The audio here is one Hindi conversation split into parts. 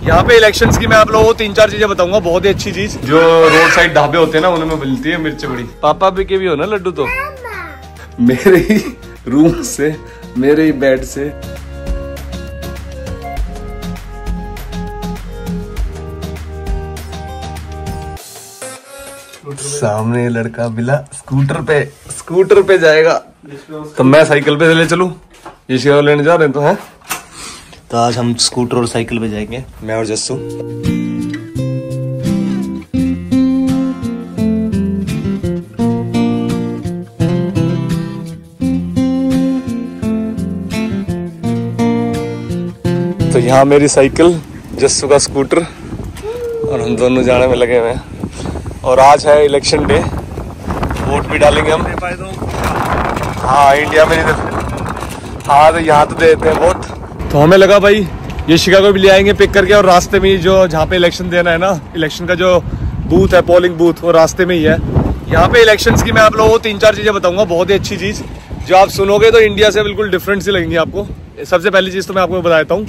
यहाँ पे इलेक्शंस की मैं आप लोगों को 3-4 चीजें बताऊंगा। बहुत ही अच्छी चीज जो रोड साइड ढाबे होते हैं ना, उनमें मिलती है मिर्च बड़ी। पापा भी के भी हो ना लड्डू तो मेरे ही रूम से, मेरे ही बेड से। सामने लड़का बिला स्कूटर पे जाएगा, तो मैं साइकिल पे ले चलूं। ये लेने जा रहे हैं तो है, तो आज हम स्कूटर और साइकिल पे जाएंगे, मैं और जस्सू। तो यहाँ मेरी साइकिल, जस्सू का स्कूटर, और हम दोनों जाने में लगे हुए हैं। और आज है इलेक्शन डे, वोट भी डालेंगे हम। हाँ इंडिया में नहीं देते, हाँ तो यहाँ तो देते हैं वोट। तो हमें लगा भाई ये शिकागो भी ले आएंगे पिक करके, और रास्ते में ही जो जहाँ पे इलेक्शन देना है ना, इलेक्शन का जो बूथ है, पोलिंग बूथ, वो रास्ते में ही है। यहाँ पे इलेक्शंस की मैं आप लोगों को 3-4 चीजें बताऊंगा। बहुत ही अच्छी चीज जो आप सुनोगे तो इंडिया से बिल्कुल डिफरेंट सी लगेंगी आपको। सबसे पहली चीज तो मैं आपको बता देता हूँ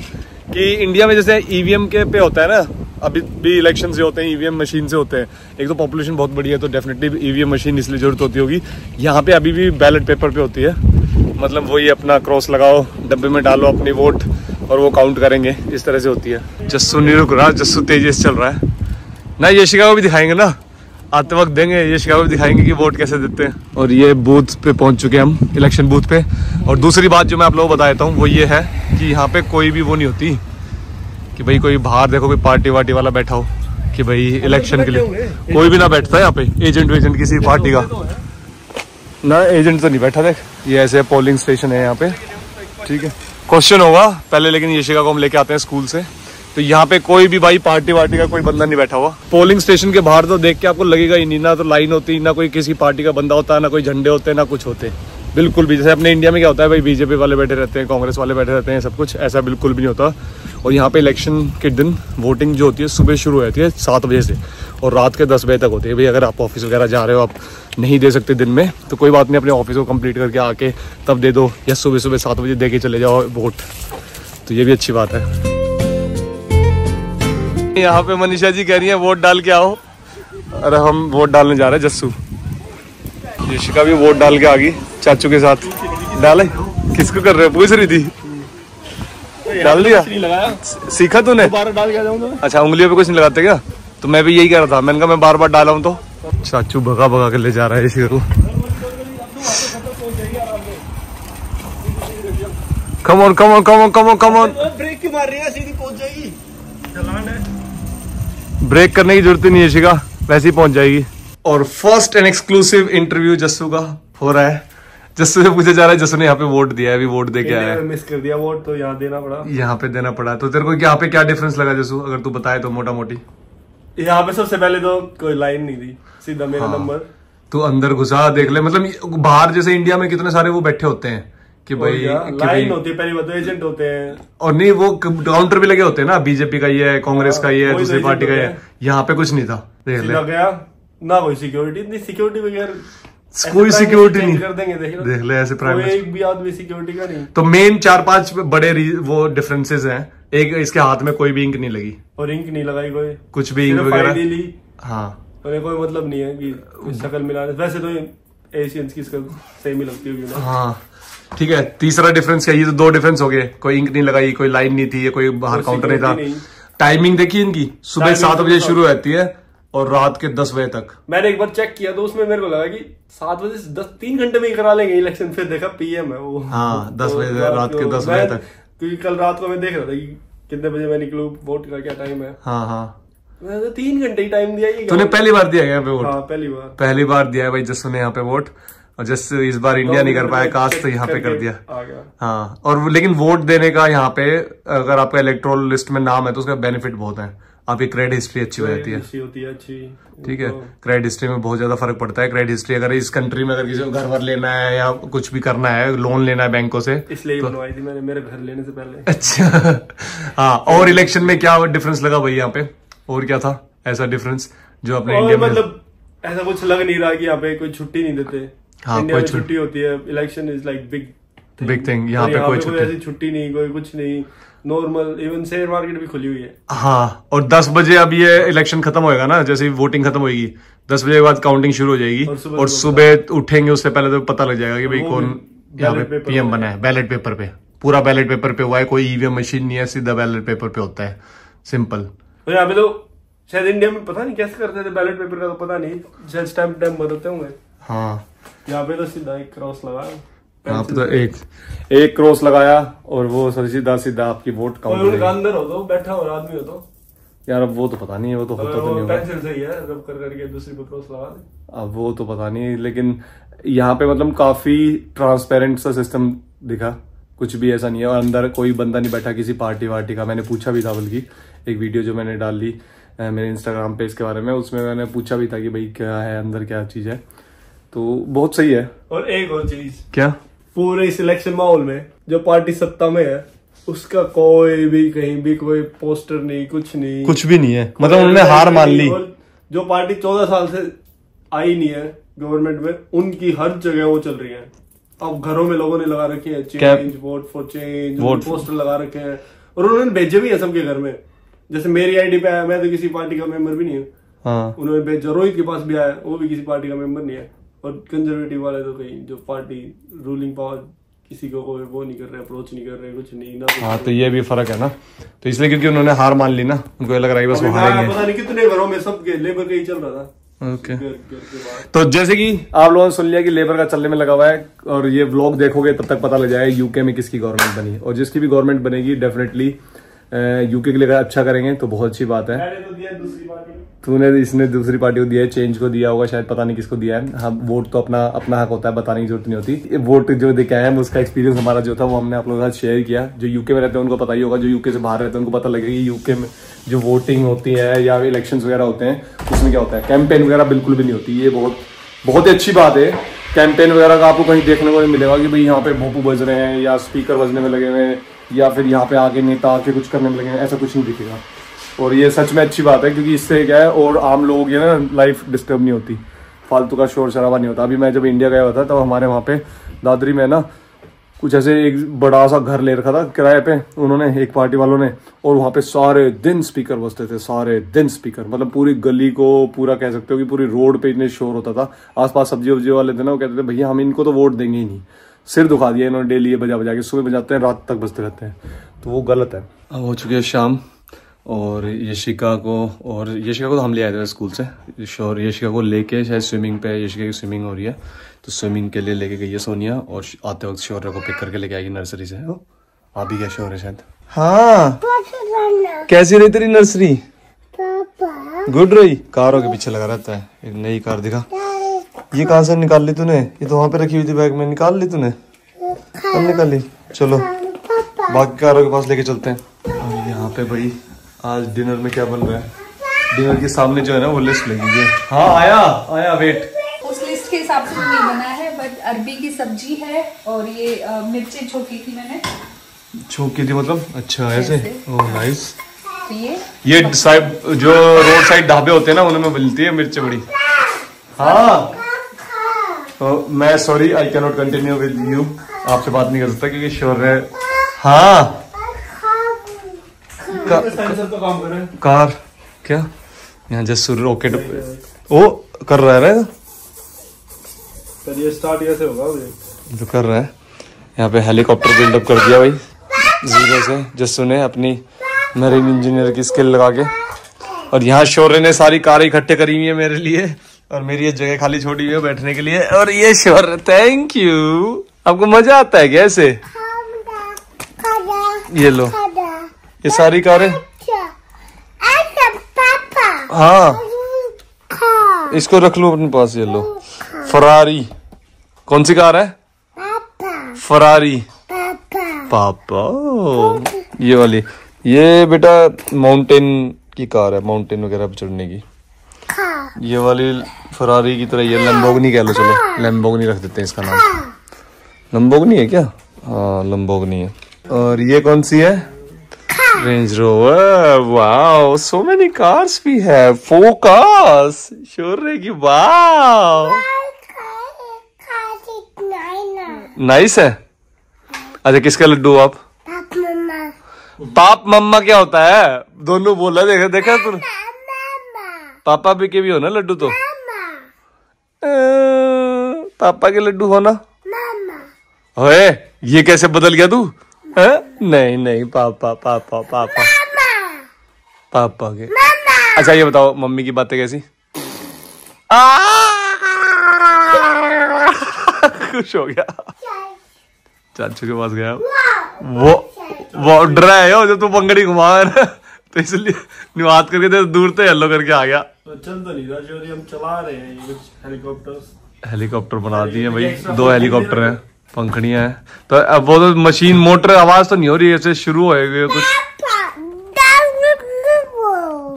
कि इंडिया में जैसे ईवीएम के पे होता है ना, अभी भी इलेक्शन से होते हैं ईवीएम मशीन से होते हैं। एक तो पॉपुलेशन बहुत बड़ी है तो डेफिनेटली ईवीएम मशीन इसलिए जरूरत होती होगी। यहाँ पे अभी भी बैलेट पेपर पे होती है, मतलब वही अपना क्रॉस लगाओ, डब्बे में डालो अपनी वोट और वो काउंट करेंगे, इस तरह से होती है। जस्सू नहीं रुक रहा, जस्सू तेजी से चल रहा है ना। ये शिकागो भी दिखाएंगे ना, आते वक्त देंगे, ये शिकागो भी दिखाएंगे कि वोट कैसे देते हैं। और ये बूथ पे पहुंच चुके हैं हम, इलेक्शन बूथ पे। और दूसरी बात जो मैं आप लोगों को बता देता हूँ वो ये है कि यहाँ पे कोई भी वो नहीं होती कि भाई कोई बाहर देखो कोई पार्टी वार्टी वाला बैठा हो कि भाई इलेक्शन के लिए कोई भी ना बैठता है यहाँ पे, एजेंट वेजेंट किसी पार्टी का ना, एजेंट तो नहीं बैठा। देख ये ऐसे पोलिंग स्टेशन है यहाँ पे, ठीक है। क्वेश्चन होगा पहले, लेकिन ये शिकागो हम लेके आते हैं स्कूल से, तो यहाँ पे कोई भी भाई पार्टी वार्टी का कोई बंदा नहीं बैठा हुआ। पोलिंग स्टेशन के बाहर तो देख के आपको लगेगा ही नहीं, ना तो लाइन होती, ना कोई किसी पार्टी का बंदा होता है, ना कोई झंडे होते हैं, ना कुछ होते, बिल्कुल भी। जैसे अपने इंडिया में क्या होता है भाई, बीजेपी वाले बैठे रहते हैं, कांग्रेस वाले बैठे रहते हैं, सब कुछ ऐसा बिल्कुल भी नहीं होता। और यहाँ पे इलेक्शन के दिन वोटिंग जो होती है सुबह शुरू होती है 7 बजे से, और रात के 10 बजे तक होती है। भाई अगर आप ऑफिस वगैरह जा रहे हो, आप नहीं दे सकते दिन में, तो कोई बात नहीं, अपने ऑफिस को कंप्लीट करके आके तब दे दो, या सुबह सुबह 7 बजे दे के चले जाओ वोट, तो ये भी अच्छी बात है। यहाँ पे मनीषा जी कह रही है वोट डाल के आओ, अरे हम वोट डालने जा रहे हैं। जस्सू यशिका भी वोट डाल के आ गई चाचू के साथ। डाले किसको कर रहे हो, पूछ रही थी। डाल दिया, सीखा तूने? बार डाल के जाऊंगा। अच्छा उंगलियों पे कुछ नहीं लगाते क्या? तो मैं भी यही कह रहा था, मैंने कहा मैं बार बार डाला हूँ। तो चाचू भगा भगा के ले जा रहा है इसी को। Come on come on come on come on come on. Break क्यों मार रही है, सीधी पहुंच जाएगी। चलान है, ब्रेक करने की जरूरत ही नहीं है शिका, वैसे ही पहुंच जाएगी। और first and exclusive interview Jassu का हो रहा है। जस्सू से पूछा जा रहा है, जस्सू ने यहाँ पे वोट दिया है, अभी वोट दे के आया है। मिस कर दिया वोट, तो यहाँ देना पड़ा। यहाँ पे देना पड़ा, तो तेरे को यहाँ पे क्या डिफरेंस लगा जस्सू, अगर तू बताए तो मोटा मोटी? यहाँ पे सबसे पहले तो कोई लाइन नहीं थी, सीधा मेरा नंबर। तू अंदर घुसा देख ले, मतलब बाहर जैसे इंडिया में कितने सारे वो बैठे होते हैं कि भाई लाइन होती है, पहली बात तो एजेंट होते हैं, और नहीं वो काउंटर भी लगे होते हैं ना, बीजेपी का ये है, कांग्रेस का ये है, दूसरी पार्टी का ये है। यहाँ पे कुछ नहीं था, देख ले गया ना, कोई सिक्योरिटी, सिक्योरिटी वगैरह कोई सिक्योरिटी नहीं कर देंगे। देख ले ऐसे प्राइवेट, एक भी आदमी सिक्योरिटी का नहीं। तो मेन 4-5 बड़े वो डिफरेंसेस हैं। एक, इसके हाथ में कोई भी इंक नहीं लगी, और इंक नहीं लगाई, कोई कुछ भी इंक वगैरह ली। हाँ, कोई मतलब नहीं है कि शक्ल मिलाने। वैसे तो एशियंस की सेम ही लगती होगी ना। हाँ ठीक है। तीसरा डिफरेंस क्या, ये तो 2 डिफरेंस हो गए। कोई इंक नहीं लगाई, कोई लाइन नहीं थी, कोई बाहर काउंटर नहीं था। टाइमिंग देखिए इनकी, सुबह 7 बजे शुरू होती है और रात के 10 बजे तक। मैंने एक बार चेक किया तो उसमें मेरे को लगा कि 7 बजे से 3 घंटे में ही करा लेंगे इलेक्शन। फिर देखा पीएम है वो। हाँ 10 बजे रात के 10 बजे तक। क्योंकि कल रात को मैं देख रहा था कि कितने बजे मैं निकलूं, वोट का क्या टाइम है। हाँ हाँ, मैंने तो 3 घंटे ही टाइम दिया। तूने पहली बार दिया यहाँ पे वोट? हाँ पहली बार दिया है भाई जस्सू ने यहाँ पे वोट। और जस्ट इस बार इंडिया नहीं कर पाया कास्ट, तो यहाँ पे कर दिया। हाँ, और लेकिन वोट देने का यहाँ पे अगर आपका इलेक्टोरल लिस्ट में नाम है तो उसका बेनिफिट बहुत है। आपकी क्रेडिट हिस्ट्री अच्छी हो जाती है, ठीक है। क्रेडिट हिस्ट्री में बहुत ज्यादा फर्क पड़ता है। क्रेडिट हिस्ट्री अगर इस कंट्री में अगर किसी को घर वर लेना है या कुछ भी करना है, लोन लेना है बैंकों से, इसलिए बनवाई थी मैंने मेरे घर लेने से पहले। अच्छा हाँ। और इलेक्शन में क्या डिफरेंस लगा भाई यहाँ पे, और क्या था ऐसा डिफरेंस जो अपने इंडिया में? मतलब ऐसा कुछ लग नहीं रहा कि यहाँ पे कोई छुट्टी नहीं देते। हाँ, इंडिया में छुट्टी होती है, election is like big thing. यहाँ पे कोई ऐसी छुट्टी नहीं, कोई कुछ नहीं। नॉर्मल, इवन शेयर मार्केट भी खुली हुई है। हाँ, और 10 बजे अब ये इलेक्शन खत्म होएगा ना, जैसे ही वोटिंग खत्म होगी 10 बजे के बाद काउंटिंग शुरू हो जाएगी, और सुबह उठेंगे उससे पहले तो पता लग जाएगा कि भाई कौन यहाँ पे पीएम बना है। बैलेट पेपर पे, पूरा बैलेट पेपर पे हुआ है, कोई ईवीएम मशीन नहीं है, सीधा बैलेट पेपर पे होता है, सिंपल। तो यहाँ पे तो शायद इंडिया में पता नहीं कैसे करते थे बैलेट पेपर का, तो पता नहीं, शायद स्टैम्प बदलते होंगे। हाँ, यहाँ पे तो सीधा एक क्रॉस लगाया, यहाँ पे तो एक क्रॉस लगाया, और वो सीधा सीधा आपकी वोट काउंट। अंदर हो तो बैठा और आदमी हो तो यार अब वो तो पता नहीं है, वो तो होता तो नहीं होगा। पेंसिल सही है, रब कर करके दूसरी को क्रॉस लगा दे। अब वो तो पता नहीं, लेकिन यहाँ पे मतलब काफी ट्रांसपेरेंट सा सिस्टम दिखा, कुछ भी ऐसा नहीं है, और अंदर कोई बंदा नहीं बैठा किसी पार्टी वार्टी का। मैंने पूछा भी था, बल्कि एक वीडियो जो मैंने डाल ली मेरे इंस्टाग्राम पे इसके बारे में, उसमें मैंने पूछा भी था कि भाई क्या है अंदर, क्या चीज है, तो बहुत सही है। और एक और चीज, क्या पूरे सिलेक्शन माहौल में जो पार्टी सत्ता में है उसका कोई भी कहीं भी कोई पोस्टर नहीं, कुछ नहीं, कुछ भी नहीं है, मतलब उन्होंने हार मान ली। जो पार्टी 14 साल से आई नहीं है गवर्नमेंट में, उनकी हर जगह वो चल रही है। अब घरों में लोगों ने लगा रखे हैं change, vote for change, poster लगा रखे हैं, और उन्होंने भेजे भी है सबके घर में। जैसे मेरी आईडी पे आया, मैं तो किसी पार्टी का मेंबर भी नहीं हूँ। हाँ। उन्होंने भेजा, रोहित के पास भी आया, वो भी किसी पार्टी का मेंबर नहीं है। और कंजर्वेटिव वाले तो कहीं जो पार्टी रूलिंग पावर किसी को कोई वो नहीं कर रहे, अप्रोच नहीं कर रहे, कुछ नहीं ना। हाँ, तो ये भी फर्क है ना, तो इसलिए क्योंकि उन्होंने हार मान ली ना, उनको लग रहा है बस वो हारेंगे। पता नहीं कितने घरों में सबके लेबर का ही चल रहा था। ओके, तो जैसे कि आप लोगों ने सुन लिया कि लेबर का चलने में लगा हुआ है, और ये व्लॉग देखोगे तब तक पता लग जाएगा यूके में किसकी गवर्नमेंट बनी, और जिसकी भी गवर्नमेंट बनेगी डेफिनेटली यूके के लिए अच्छा करेंगे, तो बहुत अच्छी बात है। इसने दूसरी पार्टी को दिया है, चेंज को दिया होगा शायद, पता नहीं किसको दिया है। हाँ, वोट तो अपना हक होता है, बताने की जरूरत नहीं होती। वोट जो देखे आए हम, उसका एक्सपीरियंस हमारा जो था वो हमने आप लोगों के साथ शेयर किया। जो यूके में रहते हैं उनको पता ही होगा, जो यूके से बाहर रहते हैं उनको पता लगेगा कि यूके में जो वोटिंग होती है या इलेक्शन वगैरह होते हैं उसमें क्या होता है। कैंपेन वगैरह बिल्कुल भी नहीं होती, ये बहुत ही अच्छी बात है। कैंपेन वगैरह का आपको कहीं देखने को नहीं मिलेगा कि भाई यहाँ पे भोपू बज रहे हैं या स्पीकर बजने में लगे हुए हैं या फिर यहाँ पे आगे नेता आके कुछ करने में लगे हैं, ऐसा कुछ नहीं दिखेगा। और ये सच में अच्छी बात है, क्योंकि इससे क्या है, और आम लोगों की ना लाइफ डिस्टर्ब नहीं होती, फालतू का शोर शराबा नहीं होता। अभी मैं जब इंडिया गया हुआ था तब हमारे वहाँ पे दादरी में ना कुछ ऐसे एक बड़ा सा घर ले रखा था किराए पे उन्होंने, एक पार्टी वालों ने, और वहाँ पे सारे दिन स्पीकर बजते थे, सारे दिन स्पीकर, मतलब पूरी गली को पूरा कह सकते हो कि पूरी रोड पे इतने शोर होता था। आसपास सब्जी वब्जी वाले थे ना, वो कहते थे भैया हम इनको तो वोट देंगे ही नहीं, सिर दुखा दिया इन्होंने, डेली ये बजा बजा के सुबह बजाते हैं रात तक बजते रहते हैं, तो वो गलत है। अब हो चुकी है शाम, और यशिका को तो हम ले आए थे स्कूल से, और यशिका को लेके शायद स्विमिंग पे, यशिका की स्विमिंग हो रही है तो स्विमिंग के लिए लेके गई है सोनिया, और आते वक्त शौर्य को पिक करके लेके आएगी नर्सरी से। आ भी गया शौर्य शायद। हाँ, कैसी रही तेरी नर्सरी? गुड रही। कारों के पीछे लगा रहता है, एक नई कार दिखा। ये कहाँ से निकाल ली तूने? ये तो वहां पे रखी हुई थी बैग में, निकाल ली तूने? कब निकाल ली? चलो बाकी कारों के पास लेके चलते हैं। और यहाँ पे भाई आज डिनर में क्या बन रहा है, डिनर के सामने जो है ना वो लिस्ट लगी है। हाँ आया वेट, उस लिस्ट के हिसाब से तो नहीं बना है, बट अरबी की सब्जी है, और ये मिर्ची छोकी थी मैंने, छोकी थी मतलब, अच्छा ऐसे, ओह नाइस। ये साइड जो रोड साइड ढाबे होते हैं ना उनमें मिलती है मिर्ची बड़ी। हाँ, तो मैं sorry I can not continue with you, आपसे बात नहीं कर सकता क्योंकि श्योर है। हाँ कार क्या यहाँ जस्ट रॉकेट ओ कर रहा है, ये स्टार्ट कैसे होगा तो कर रहा है। यहाँ पे हेलीकॉप्टर बिल्डअप कर दिया भाई जीरो से, जस्ट ने अपनी मरीन इंजीनियर की स्किल लगा के। और यहाँ शौर्य ने सारी कारें इकट्ठे करी हुई है मेरे लिए, और मेरी ये जगह खाली छोड़ी हुई है बैठने के लिए। और ये शौर्य, थैंक यू। आपको मजा आता है क्या ऐसे? ये लो, ये सारी कारें। हाँ, इसको रख लो अपने पास। ये लो फरारी, कौन सी कार है? फरारी पापा, ये वाली। ये बेटा माउंटेन की कार है, माउंटेन वगैरह पे चढ़ने की। ये वाली फरारी की तरह, ये लैम्बोर्गिनी कह लो, चलो लैम्बोर्गिनी रख देते हैं इसका नाम। लैम्बोर्गिनी है क्या? हाँ लैम्बोर्गिनी है। और ये कौन सी है? Range rover. Wow, so many cars भी है, 4 कार्स। शौर्य की वाओ, नाइस है। अच्छा किसका लड्डू आप? पाप मम्मा क्या होता है? दोनों बोला, देखा देखा तूने? पापा भी के भी हो ना लड्डू तो। पापा के लड्डू हो ना। ओए ये कैसे बदल गया तू? नहीं नहीं पापा पापा पापा पापा के। अच्छा ये बताओ मम्मी की बातें कैसी? खुश हो गया, चाचू के पास गया। वो डरा है जब तू पंगड़ी घुमा है तो इसलिए निवात करके तो दूर से येलो करके आ गया। तो चल तो नहीं रहा, हम चला रहे हैं कुछ हेलीकॉप्टर बना दिए भाई, 2 हेलीकॉप्टर हैं, पंखड़ियां हैं। तो अब वो तो मशीन मोटर आवाज तो नहीं हो रही है, ऐसे शुरू होएगी कुछ।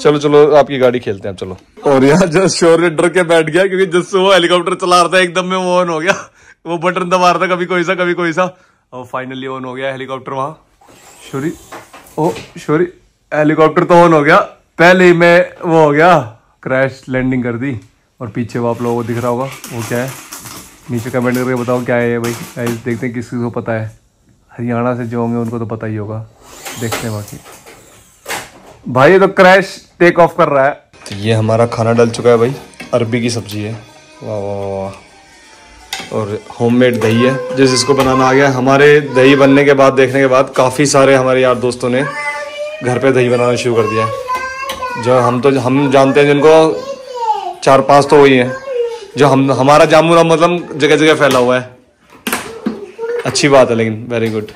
चलो चलो आपकी गाड़ी खेलते हैं चलो। और यहाँ जस्ट शोर डर के बैठ गया क्योंकि जस्ट वो हेलीकॉप्टर चला रहा था, एकदम में वो ऑन हो गया। वो बटन दबा रहा था कभी कोई सा और फाइनली ऑन हो गया हेलीकॉप्टर। वहां शोरी हेलीकॉप्टर तो ऑन हो गया, पहले ही मैं वो हो गया, क्रैश लैंडिंग कर दी। और पीछे वो आप लोगों को दिख रहा होगा वो क्या है, नीचे कमेंट करके बताओ क्या है भाई। देखते हैं किसी को पता है, हरियाणा से जो होंगे उनको तो पता ही होगा, देखते हैं बाकी। भाई ये तो क्रैश टेक ऑफ कर रहा है। तो ये हमारा खाना डल चुका है भाई, अरबी की सब्जी है, वाह वाह वाह। और होममेड दही है, जिस इसको बनाना आ गया। हमारे दही बनने के बाद, देखने के बाद काफ़ी सारे हमारे यार दोस्तों ने घर पे दही बनाना शुरू कर दिया है। जो हम जानते हैं जिनको 4-5 तो वही हैं जो हमारा जामुन मतलब जगह जगह फैला हुआ है। अच्छी बात है लेकिन, वेरी गुड।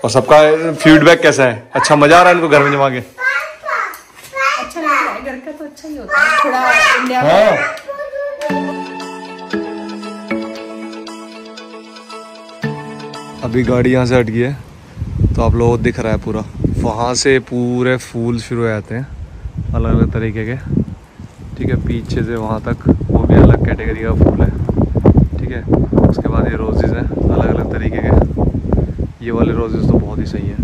और सबका फीडबैक कैसा है? अच्छा मजा आ रहा है इनको घर में जमा के? अच्छा लग रहा है, घर का तो अच्छा ही होता है थोड़ा इंडिया में। हाँ। अभी गाड़ी यहाँ से हट गई है तो आप लोगों को दिख रहा है पूरा, वहाँ से पूरे फूल शुरू हो जाते हैं अलग अलग तरीके के, ठीक है। पीछे से वहाँ तक वो भी अलग कैटेगरी का फूल है, ठीक है। उसके बाद ये रोजेज़ हैं अलग अलग तरीके के। ये वाले रोजेज़ तो बहुत ही सही है,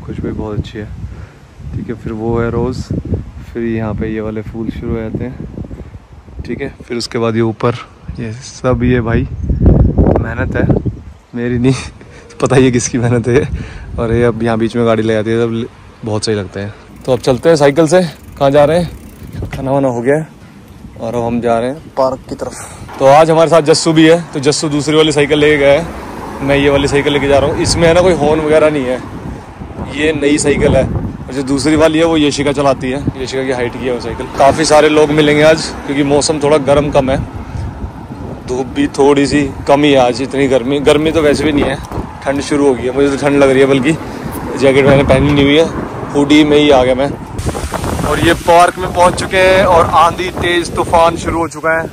खुशबू भी बहुत अच्छी है, ठीक है। फिर वो है रोज़, फिर यहाँ पे ये वाले फूल शुरू हो जाते हैं, ठीक है। फिर उसके बाद ये ऊपर ये सब, ये भाई मेहनत है मेरी नहीं पता ही है किसकी मेहनत है। और ये अब यहाँ बीच में गाड़ी ले जाती है तब बहुत सही लगता है। तो अब चलते हैं साइकिल से। कहाँ जा रहे हैं? खाना वाना हो गया है और अब हम जा रहे हैं पार्क की तरफ। तो आज हमारे साथ जस्सू भी है, तो जस्सू दूसरी वाली साइकिल लेके गया है, मैं ये वाली साइकिल लेके जा रहा हूँ। इसमें है ना कोई हॉर्न वगैरह नहीं है, ये नई साइकिल है। और जो दूसरी वाली है वो यशिका चलाती है, यशिका की हाइट की है वो साइकिल। काफ़ी सारे लोग मिलेंगे आज क्योंकि मौसम थोड़ा गर्म कम है, धूप भी थोड़ी सी कम ही है आज। इतनी गर्मी तो वैसे भी नहीं है, ठंड शुरू हो गई है। मुझे तो ठंड लग रही है, बल्कि जैकेट मैंने पहनी नहीं हुई है, हुडी में ही आ गया मैं। और ये पार्क में पहुंच चुके हैं और आंधी तेज तूफान शुरू हो चुका है।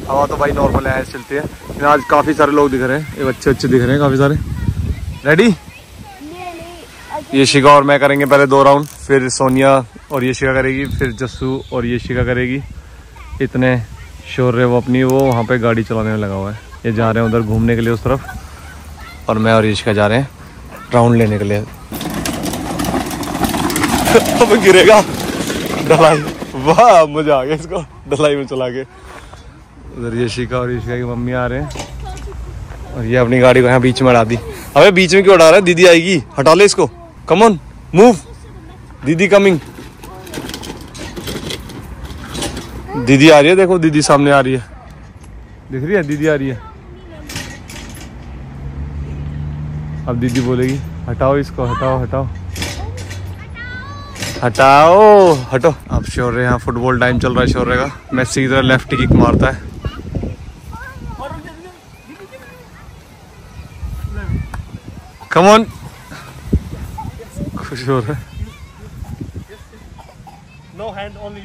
हवा तो भाई नॉर्मल है, चलती है, लेकिन आज काफ़ी सारे लोग दिख रहे हैं, ये बच्चे दिख रहे हैं काफ़ी सारे। रेडी? यशिका और मैं करेंगे पहले 2 राउंड, फिर सोनिया और यशिका करेगी, फिर जस्सू और यशिका करेगी। इतने शोर है वो अपनी, वो वहाँ पे गाड़ी चलाने में लगा हुआ है। ये जा रहे हैं उधर घूमने के लिए उस तरफ, और मैं और यशिका जा रहे हैं राउंड लेने के लिए। अब गिरेगा ढलाई, वाह मजा आ गया इसको ढलाई में चला के। उधर यशिका और यशिका की मम्मी आ रहे हैं और ये अपनी गाड़ी को यहाँ बीच में हटा दी। अबे बीच में क्यों हटा रहा है? दीदी आएगी, हटा ले इसको। कम ऑन मूव, दीदी कमिंग। दीदी आ रही है, देखो दीदी सामने आ रही है, दिख रही है? दीदी आ रही है। अब दीदी बोलेगी हटाओ इसको, हटाओ हटाओ हटाओ हटो। अब शौर्य, यहाँ फुटबॉल टाइम चल रहा है शौर्य का। मेसी की तरह लेफ्ट किक मारता है। कम ऑन, खुश हो रहा है। नो हैंड ओनली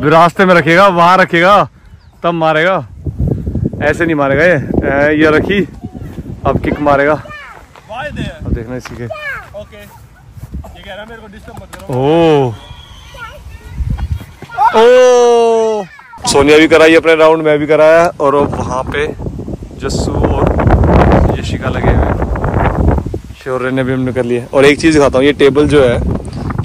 रास्ते में रखेगा, वहां रखेगा तब मारेगा, ऐसे नहीं मारेगा। ये रखी, अब किक मारेगा। अब देखना इसी के। ओके, ये कह रहा है मेरे को डिस्टर्ब मत करो। ओ सोनिया भी कराई अपने राउंड, मैं भी कराया, और वहां पे जस्सू और यशिका लगे हुए, शौर्य ने भी हमने कर लिया। और एक चीज दिखाता हूँ, ये टेबल जो है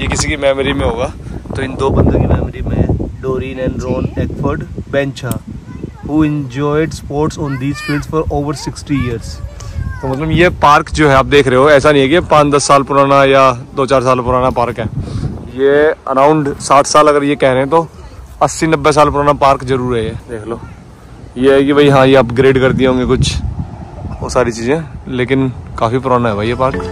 ये किसी की मेमोरी में होगा, तो इन 2 बंदों की मेमोरी में है। डोरिन एंड रॉन एक्फर्ड बेंचा, who enjoyed sports on these fields for over 60 years. तो मतलब ये पार्क जो है आप देख रहे हो, ऐसा नहीं है कि 5-10 साल पुराना या 2-4 साल पुराना पार्क है। ये अराउंड 60 साल अगर ये कह रहे हैं तो 80-90 साल पुराना पार्क जरूर है ये। देख लो, ये है कि भाई हाँ ये अपग्रेड कर दिए होंगे कुछ वो सारी चीज़ें, लेकिन काफ़ी पुराना है भाई ये park.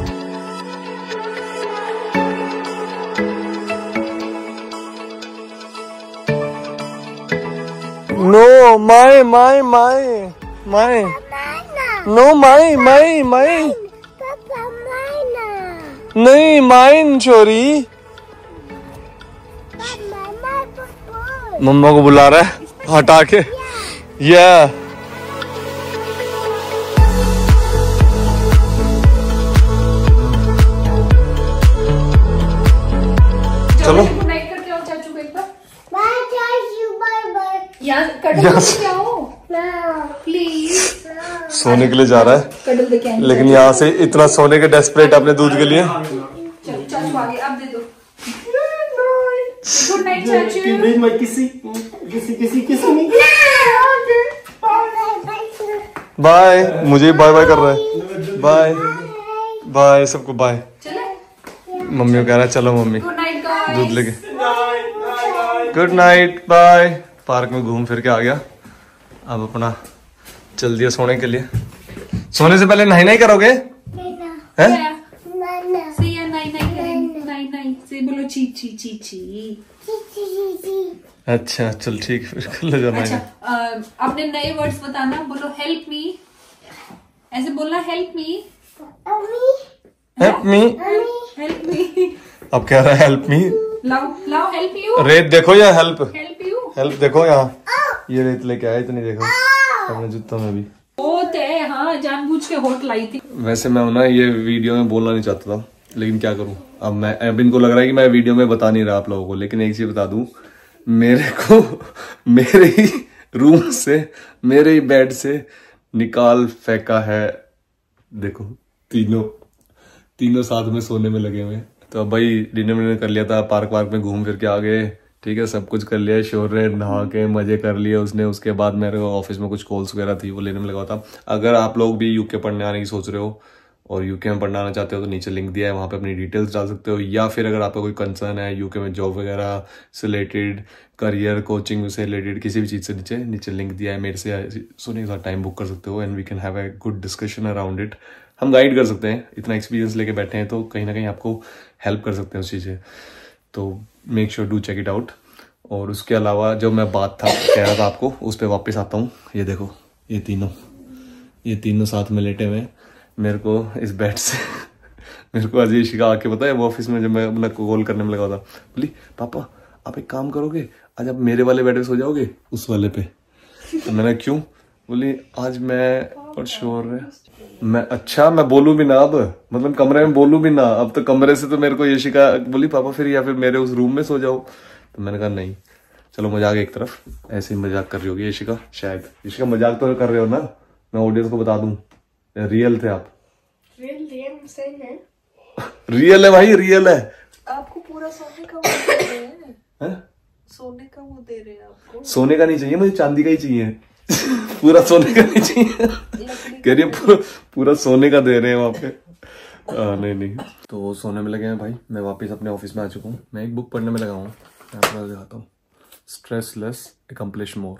No my my my my no my my my नहीं माइन चोरी। मम्मा को बुला रहा है हटा के। या चलो प्लीज सोने के लिए जा रहा है, लेकिन यहाँ से इतना सोने के डेस्परेट अपने दूध के लिए। चलो चाचू आगे, अब दे दो। गुड नाइट चाचू। किसी बाय, मुझे बाय बाय कर रहा है। बाय बाय सबको बाय। मम्मी को कह रहा है चलो मम्मी गुड नाइट गाइस। दूध लेके। Good night bye. पार्क में घूम फिर के आ गया, अब अपना चल दिया सोने के लिए। सोने से पहले नहीं करोगे हैं? बोलो ची ची ची ची। अच्छा चल ठीक है, फिर ले जाना। अच्छा, अपने नए वर्ड्स बताना। बोलो हेल्प मी, ऐसे बोलना help me. Help me, help me. अब कह रहा है हेल्प मी। लाओ हेल्प यू। रेत देखो या हेल्प यू, हेल्प देखो यहाँ, ये रेत लेके आया इतनी, देखो अपने जूतों में भी होते हैं। हाँ जानबूझ के होट लाई थी। वैसे मैं ना ये वीडियो में बोलना नहीं चाहता था, लेकिन क्या करूं अब इनको लग रहा है कि मैं वीडियो में बता नहीं रहा आप लोगों को। लेकिन एक चीज बता दूं, मेरे को मेरे ही रूम से, मेरे ही बेड से निकाल फेंका है। देखो तीनों साथ में सोने में लगे हुए हैं। तो अब भाई डिनर कर लिया था, पार्क में घूम फिर के आ गए, ठीक है, सब कुछ कर लिया। शोर नहा के मजे कर लिए उसने। उसके बाद मेरे को ऑफिस में कुछ कॉल्स वगैरह थी, वो लेने में लगा था। अगर आप लोग भी यूके पढ़ने आने की सोच रहे हो और यूके में पढ़ना आना चाहते हो तो नीचे लिंक दिया है, वहाँ पे अपनी डिटेल्स डाल सकते हो। या फिर अगर आपका कोई कंसर्न है यूके में जॉब वगैरह से रिलेटेड, करियर कोचिंग से रिलेटेड, किसी भी चीज़ से नीचे लिंक दिया है, मेरे से सोने के साथ टाइम बुक कर सकते हो and we can have a good discussion around it. हम गाइड कर सकते हैं, इतना एक्सपीरियंस लेके बैठे हैं तो कहीं ना कहीं आपको हेल्प कर सकते हैं उस चीज़ें। तो make sure do check it out. और उसके अलावा जो मैं बात कह रहा था आपको, उस पर वापस आता हूँ। ये देखो ये तीनों साथ में लेटे हुए। मेरे को इस बेड से मेरे को अजय शिका आके पता है, वो ऑफिस में जब मैं अपना कॉल करने में लगा था, बोली पापा आप एक काम करोगे, आज आप मेरे वाले बेड पे सो जाओगे उस वाले पे। तो मैंने क्यों? बोली आज मैं और शोर मैं, अच्छा मैं बोलूं भी ना अब, मतलब कमरे में बोलूं भी ना अब, तो कमरे से तो मेरे को ये शिका बोली पापा फिर या फिर मेरे उस रूम में सो जाओ। तो मैंने कहा नहीं, चलो मजाक एक तरफ, ऐसे ही मजाक कर रही होगी यशिका, शायद यशिका मजाक तो कर रहे हो ना, मैं ऑडियंस को बता दूं रियल थे आप। रियल है भाई, रियल है। आपको पूरा सोने का वो दे रहे हैं। सोने का वो दे रहे हैं आपको। सोने का नहीं चाहिए मुझे, चांदी का ही चाहिए। पूरा सोने का नहीं चाहिए। कह रही है पूरा सोने का दे रहे हैं वहां पे। नहीं तो सोने में लगे हैं भाई। मैं वापस अपने ऑफिस में आ चुका हूँ। मैं एक बुक पढ़ने में लगा हूँ, मैं आपको दिखाता हूँ। स्ट्रेस लेस अकम्प्लिश मोर,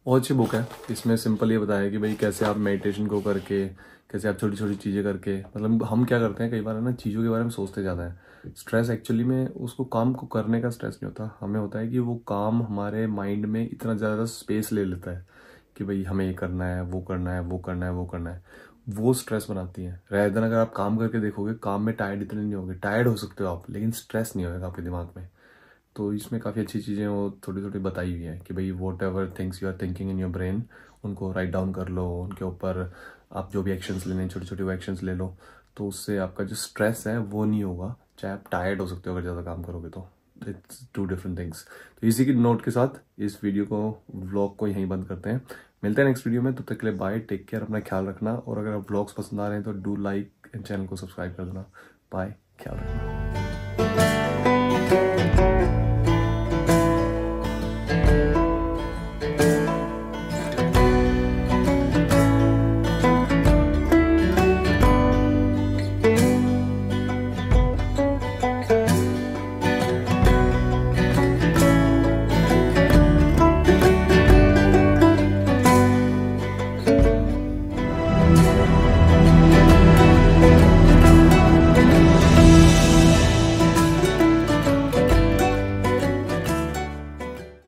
बहुत अच्छी बुक है। इसमें सिंपल ये बताया कि भाई कैसे आप मेडिटेशन को करके, कैसे आप छोटी छोटी चीज़ें करके, मतलब हम क्या करते हैं कई बार है ना, चीज़ों के बारे में सोचते ज़्यादा है। स्ट्रेस एक्चुअली में उसको काम को करने का स्ट्रेस नहीं होता, हमें होता है कि वो काम हमारे माइंड में इतना ज़्यादा स्पेस ले लेता है कि भाई हमें ये करना है, वो करना है, वो करना है, वो करना है, वो स्ट्रेस बनाती है। rather than अगर आप काम करके देखोगे, काम में टायर्ड इतने नहीं होगे, टायर्ड हो सकते हो आप, लेकिन स्ट्रेस नहीं होगा आपके दिमाग में। तो इसमें काफ़ी अच्छी चीज़ें वो थोड़ी थोड़ी बताई हुई हैं कि भाई whatever things you are thinking in your brain, उनको राइट डाउन कर लो, उनके ऊपर आप जो भी एक्शंस लेने छोटे छोटे वो एक्शंस ले लो, तो उससे आपका जो स्ट्रेस है वो नहीं होगा। चाहे आप टायर्ड हो सकते हो अगर ज़्यादा काम करोगे तो इट्स टू डिफरेंट थिंग्स। तो इसी की नोट के साथ इस वीडियो को, व्लॉग को यहीं बंद करते हैं। मिलते हैं नेक्स्ट वीडियो में, तब तक के लिए बाय, टेक केयर, अपना ख्याल रखना। और अगर आप व्लॉग्स पसंद आ रहे हैं तो डू लाइक एंड चैनल को सब्सक्राइब कर देना। बाय, ख्याल रखना।